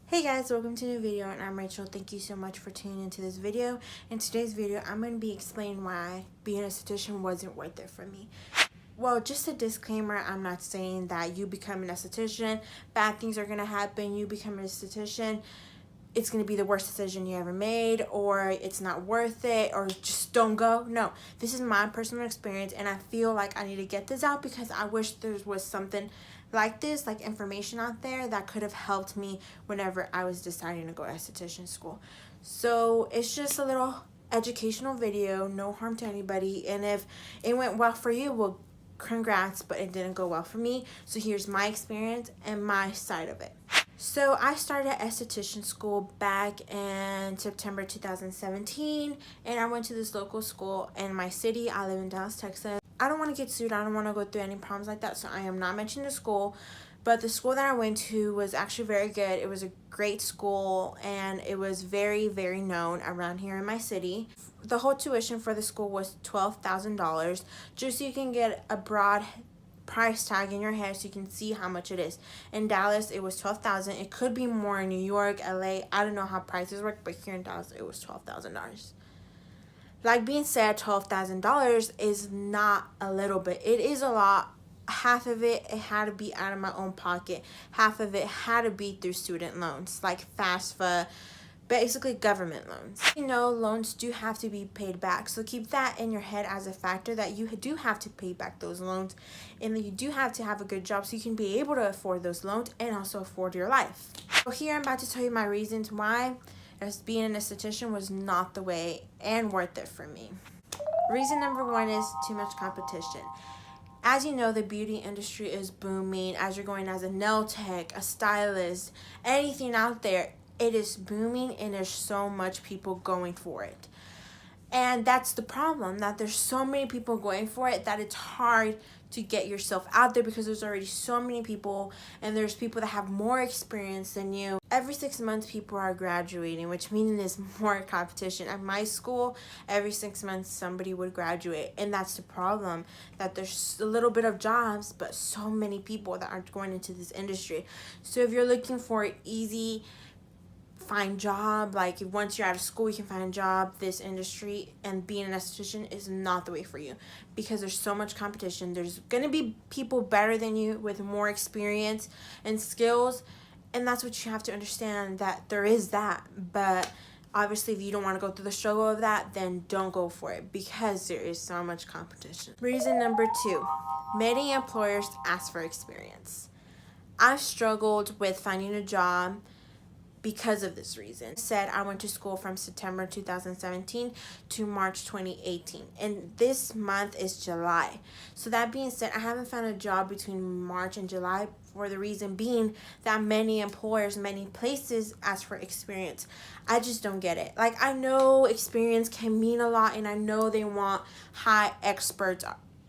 Hey guys, welcome to a new video, and I'm Rachel. Thank you so much for tuning into this video. In today's video, I'm going to be explaining why being an esthetician wasn't worth it for me. Well, just a disclaimer, I'm not saying that you become an esthetician, bad things are going to happen. You become an esthetician, it's going to be the worst decision you ever made, or it's not worth it, or just don't go. No, this is my personal experience, and I feel like I need to get this out because I wish there was something like this, like information out there that could have helped me whenever I was deciding to go to esthetician school. So it's just a little educational video, no harm to anybody, and if it went well for you, well, congrats, but it didn't go well for me. So here's my experience and my side of it. So I started esthetician school back in September 2017, and I went to this local school in my city. I live in Dallas, Texas. I don't want to get sued. I don't want to go through any problems like that, so I am not mentioning the school. But the school that I went to was actually very good. It was a great school, and it was very, very known around here in my city. The whole tuition for the school was $12,000, just so you can get a broad price tag in your head so you can see how much it is. In Dallas, it was $12,000. It could be more in New York, LA. I don't know how prices work, but here in Dallas, it was $12,000. Like being said, $12,000 is not a little bit. It is a lot. Half of it had to be out of my own pocket. Half of it had to be through student loans, like FAFSA, basically government loans. You know, loans do have to be paid back. So keep that in your head as a factor that you do have to pay back those loans, and that you do have to have a good job so you can be able to afford those loans and also afford your life. So here I'm about to tell you my reasons why as being an esthetician was not the way and worth it for me. Reason number one is too much competition. As you know, the beauty industry is booming. As you're going as a nail tech, a stylist, anything out there, it is booming, and there's so much people going for it. And that's the problem, that there's so many people going for it that it's hard to get yourself out there because there's already so many people, and there's people that have more experience than you. Every 6 months people are graduating, which means there's more competition. At my school, every 6 months somebody would graduate, and that's the problem, that there's a little bit of jobs but so many people that are going into this industry. So if you're looking for an easy find job, like once you're out of school you can find a job, this industry and being an esthetician is not the way for you because there's so much competition. There's gonna be people better than you with more experience and skills, and that's what you have to understand, that there is that. But obviously if you don't want to go through the struggle of that, then don't go for it because there is so much competition. Reason number two, many employers ask for experience. I've struggled with finding a job because of this reason. Said I went to school from September 2017 to March 2018, and this month is July. So that being said, I haven't found a job between March and July, for the reason being that many employers, many places ask for experience. I just don't get it. Like, I know experience can mean a lot, and I know they want high experts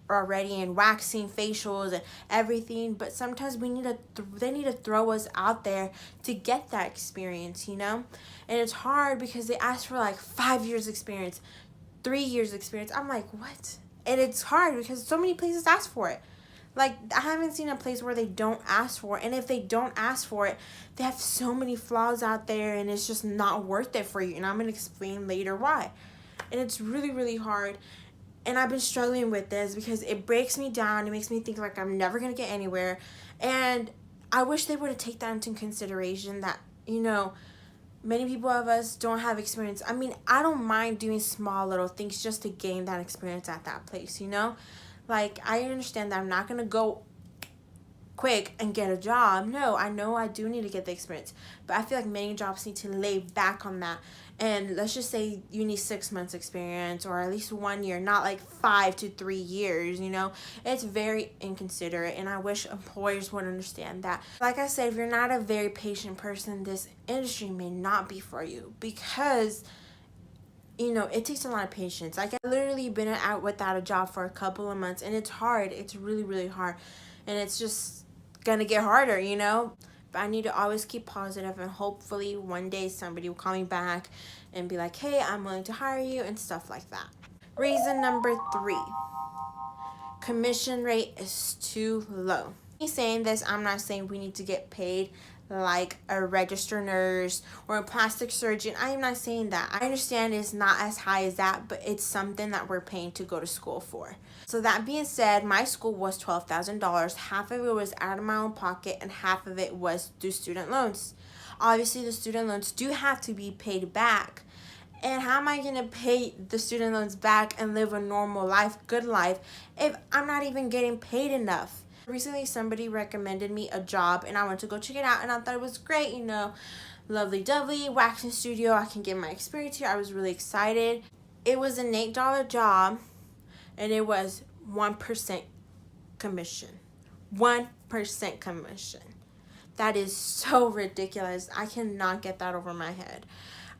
already in waxing, facials, and everything, but sometimes we need to they need to throw us out there to get that experience, you know. And it's hard because they ask for like 5 years experience, 3 years experience. I'm like, what? And it's hard because so many places ask for it. Like, I haven't seen a place where they don't ask for it, and if they don't ask for it, they have so many flaws out there, and it's just not worth it for you, and I'm going to explain later why. And it's really, really hard. And I've been struggling with this because it breaks me down. It makes me think like I'm never going to get anywhere. And I wish they would have taken that into consideration, that, you know, many people of us don't have experience. I mean, I don't mind doing small little things just to gain that experience at that place, you know? Like, I understand that I'm not going to go quick and get a job. No, I know I do need to get the experience, but I feel like many jobs need to lay back on that. And let's just say you need 6 months experience, or at least 1 year, not like 5 to 3 years, you know. It's very inconsiderate, and I wish employers would understand that. Like I said, if you're not a very patient person, this industry may not be for you, because, you know, it takes a lot of patience. Like, I literally been out without a job for a couple of months, and it's hard. It's really, really hard, and it's just gonna get harder, you know. But I need to always keep positive, and hopefully one day somebody will call me back and be like, hey, I'm willing to hire you, and stuff like that. Reason number three, commission rate is too low. Me saying this, I'm not saying we need to get paid like a registered nurse or a plastic surgeon. I am not saying that. I understand it's not as high as that, but it's something that we're paying to go to school for. So that being said, my school was $12,000. Half of it was out of my own pocket and half of it was through student loans. Obviously, the student loans do have to be paid back. And how am I going to pay the student loans back and live a normal life, good life, if I'm not even getting paid enough? Recently, somebody recommended me a job and I went to go check it out and I thought it was great, you know, lovely-dovey, waxing studio. I can get my experience here. I was really excited. It was an $8 job and it was 1% commission. 1% commission. That is so ridiculous. I cannot get that over my head.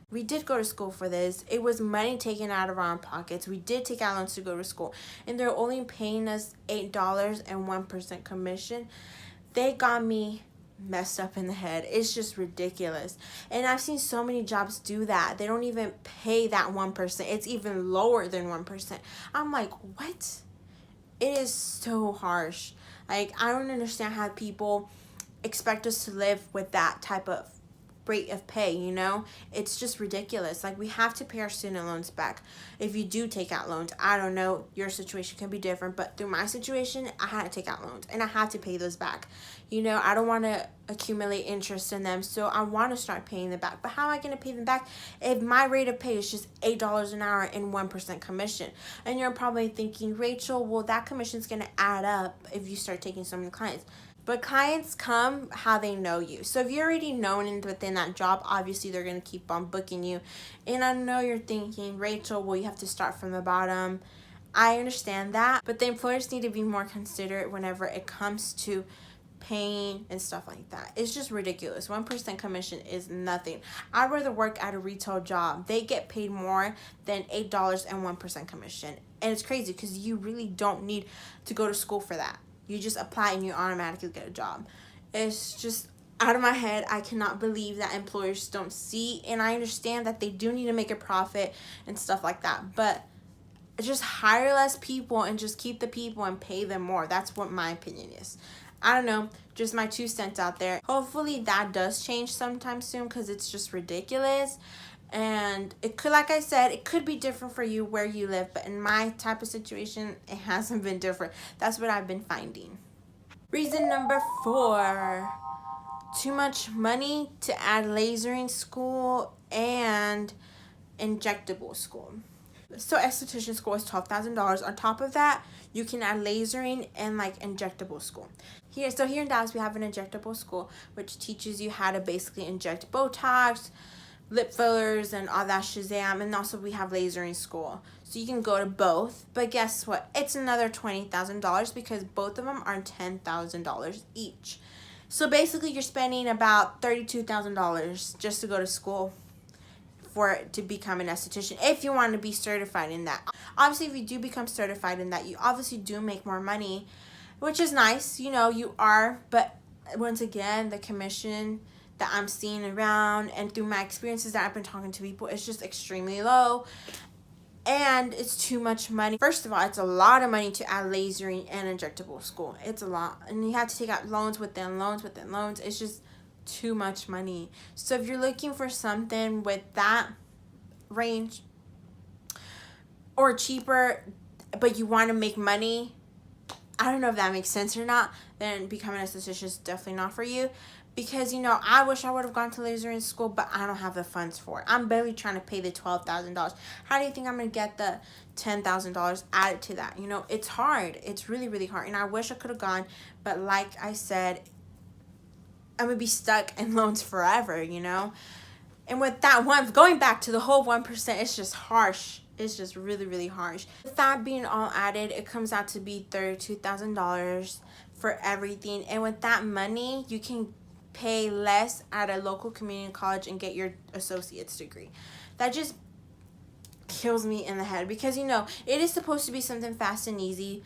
We did go to school for this. It was money taken out of our own pockets. We did take out loans to go to school. And they're only paying us $8 and 1% commission. They got me messed up in the head. It's just ridiculous. And I've seen so many jobs do that. They don't even pay that 1%. It's even lower than 1%. I'm like, what? It is so harsh. Like, I don't understand how people expect us to live with that type of rate of pay, you know. It's just ridiculous. Like, we have to pay our student loans back if you do take out loans. I don't know, your situation can be different, but through my situation, I had to take out loans and I had to pay those back. You know, I don't want to accumulate interest in them, so I want to start paying them back. But how am I going to pay them back if my rate of pay is just $8 an hour and 1% commission? And you're probably thinking, Rachel, well, that commission is going to add up if you start taking so many clients. But clients come how they know you. So if you're already known within that job, obviously they're going to keep on booking you. And I know you're thinking, Rachel, well, you have to start from the bottom. I understand that. But the employers need to be more considerate whenever it comes to paying and stuff like that. It's just ridiculous. 1% commission is nothing. I'd rather work at a retail job. They get paid more than $8 and 1% commission. And it's crazy because you really don't need to go to school for that. You just apply and you automatically get a job. It's just out of my head. I cannot believe that employers don't see. And I understand that they do need to make a profit and stuff like that. But just hire less people and just keep the people and pay them more. That's what my opinion is. I don't know. Just my 2 cents out there. Hopefully that does change sometime soon because it's just ridiculous. And it could, like I said, it could be different for you where you live, but in my type of situation, it hasn't been different. That's what I've been finding. Reason number 4, too much money to add lasering school and injectable school. So esthetician school is $12,000. On top of that, you can add lasering and like injectable school. Here in Dallas, we have an injectable school, which teaches you how to basically inject Botox, lip fillers, and all that shazam. And also we have lasering school, so you can go to both. But guess what? It's another $20,000 because both of them are $10,000 each. So basically you're spending about $32,000 just to go to school to become an esthetician, if you want to be certified in that. Obviously, if you do become certified in that, you obviously do make more money, which is nice, you know, you are. But once again, the commission that I'm seeing around and through my experiences that I've been talking to people, it's just extremely low and it's too much money. First of all, it's a lot of money to add lasering and injectable school. It's a lot, and you have to take out loans within loans within loans. It's just too much money. So if you're looking for something with that range or cheaper, but you want to make money, I don't know if that makes sense or not, then becoming an esthetician is definitely not for you. Because, you know, I wish I would have gone to lasering school, but I don't have the funds for it. I'm barely trying to pay the $12,000. How do you think I'm going to get the $10,000 added to that? You know, it's hard. It's really, really hard. And I wish I could have gone, but like I said, I'm going to be stuck in loans forever, you know. And with that one, going back to the whole 1%, it's just harsh. It's just really, really harsh. With that being all added, it comes out to be $32,000 for everything. And with that money, you can pay less at a local community college and get your associate's degree. That just kills me in the head because, you know, it is supposed to be something fast and easy,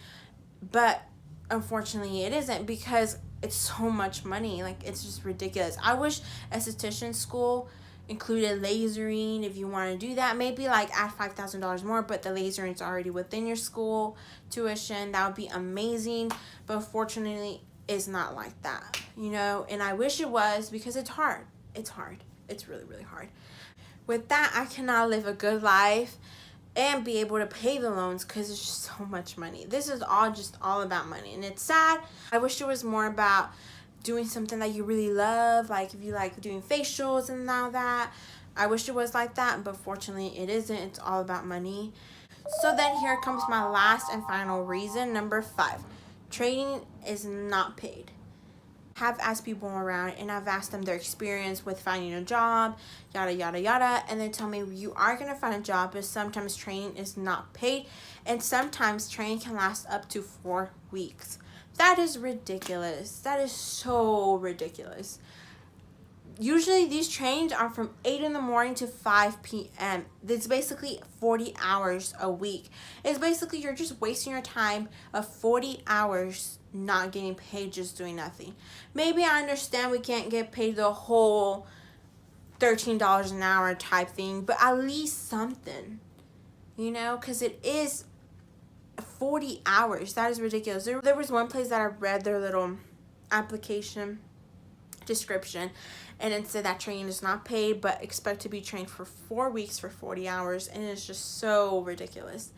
but unfortunately it isn't because it's so much money. Like, it's just ridiculous. I wish esthetician school included lasering. If you want to do that, maybe like add $5,000 more, but the lasering is already within your school tuition. That would be amazing. But unfortunately, is not like that, you know, and I wish it was, because it's hard. It's hard. It's really, really hard. With that, I cannot live a good life and be able to pay the loans because it's just so much money. This is all about money, and it's sad. I wish it was more about doing something that you really love, like if you like doing facials and all that. I wish it was like that, but fortunately it isn't. It's all about money. So then here comes my last and final reason, number 5. Training is not paid. Have asked people around, and I've asked them their experience with finding a job, yada yada yada, and they tell me you are going to find a job, but sometimes training is not paid, and sometimes training can last up to 4 weeks. That is ridiculous. That is so ridiculous. Usually these trainings are from 8 in the morning to 5 p.m. It's basically 40 hours a week. It's basically you're just wasting your time of 40 hours not getting paid, just doing nothing. Maybe I understand we can't get paid the whole $13 an hour type thing, but at least something, you know, because it is 40 hours. That is ridiculous. There was one place that I read their little application description, and it said that training is not paid, but expect to be trained for 4 weeks for 40 hours, and it's just so ridiculous.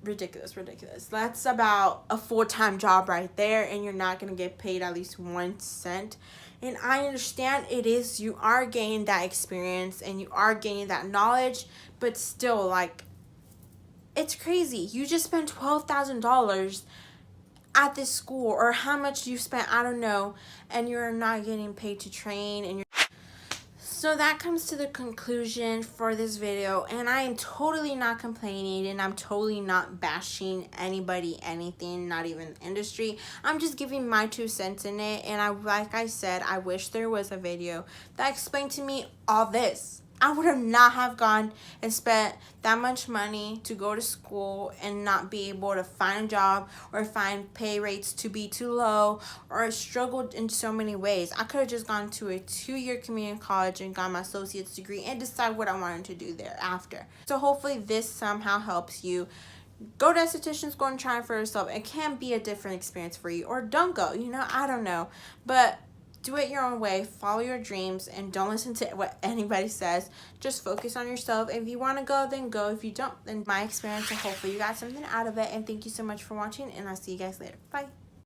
Ridiculous. That's about a full-time job right there, and you're not going to get paid at least 1 cent. And I understand it is, you are gaining that experience and you are gaining that knowledge, but still, like, it's crazy. You just spent $12,000 at this school, or how much you spent, I don't know, and you're not getting paid to train. And so that comes to the conclusion for this video, and I am totally not complaining, and I'm totally not bashing anybody, anything, not even the industry. I'm just giving my 2 cents in it, and like I said, I wish there was a video that explained to me all this. I would have not have gone and spent that much money to go to school and not be able to find a job, or find pay rates to be too low, or struggled in so many ways. I could have just gone to a 2-year community college and got my associate's degree and decide what I wanted to do thereafter. So hopefully this somehow helps you. Go to esthetician school and try it for yourself. It can be a different experience for you, or don't go, you know, I don't know. But do it your own way, follow your dreams, and don't listen to what anybody says. Just focus on yourself. If you want to go, then go. If you don't, then my experience, and hopefully you got something out of it. And thank you so much for watching, and I'll see you guys later. Bye.